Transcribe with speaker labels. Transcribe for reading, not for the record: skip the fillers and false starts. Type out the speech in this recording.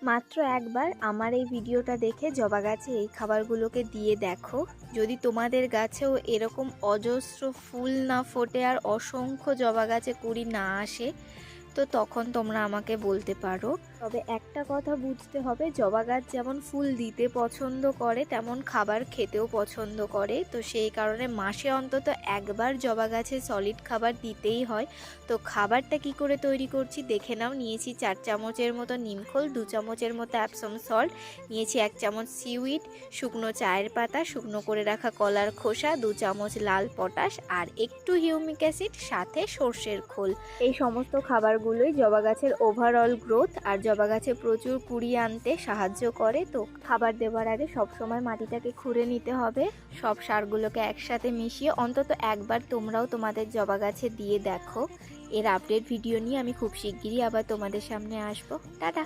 Speaker 1: মাত্র একবার আমার এই ভিডিওটা দেখে জবা গাছে এই খাবারগুলোকে দিয়ে দেখো। যদি তোমাদের গাছেও এরকম অজস্র ফুল না ফোটে আর অসংখ্য জবা গাছে কুঁড়ি না আসে, তো তখন তোমরা আমাকে বলতে পারো। তবে একটা কথা বুঝতে হবে, জবা গাছ যেমন ফুল দিতে পছন্দ করে তেমন খাবার খেতেও পছন্দ করে। তো সেই কারণে মাসে অন্তত একবার জবা গাছে সলিড খাবার দিতেই হয়। তো খাবারটা কি করে তৈরি করছি দেখে নাও। নিয়েছি 4 চামচের মতো নিমখোল, 2 চামচের মতো অ্যাপসম সল্ট, নিয়েছি 1 চামচ সিউইড, শুকনো চায়ের পাতা, শুকনো করে রাখা কলার খোসা, 2 চামচ লাল পটাশ আর একটু হিউমিক অ্যাসিড, সাথে সর্ষের খোল। এই সমস্ত খাবারগুলোই জবা গাছের ওভারঅল গ্রোথ আর জবা গাছে প্রচুর কুঁড়ি আনতে সাহায্য করে। তো খাবার দেওয়ার আগে সবসময় মাটিটাকে খুঁড়ে নিতে হবে। সব সারগুলোকে একসাথে মিশিয়ে অন্তত একবার তোমরাও তোমাদের জবা গাছে দিয়ে দেখো। এর আপডেট ভিডিও নিয়ে আমি খুব শিগগিরই আবার তোমাদের সামনে আসবো। টাটা।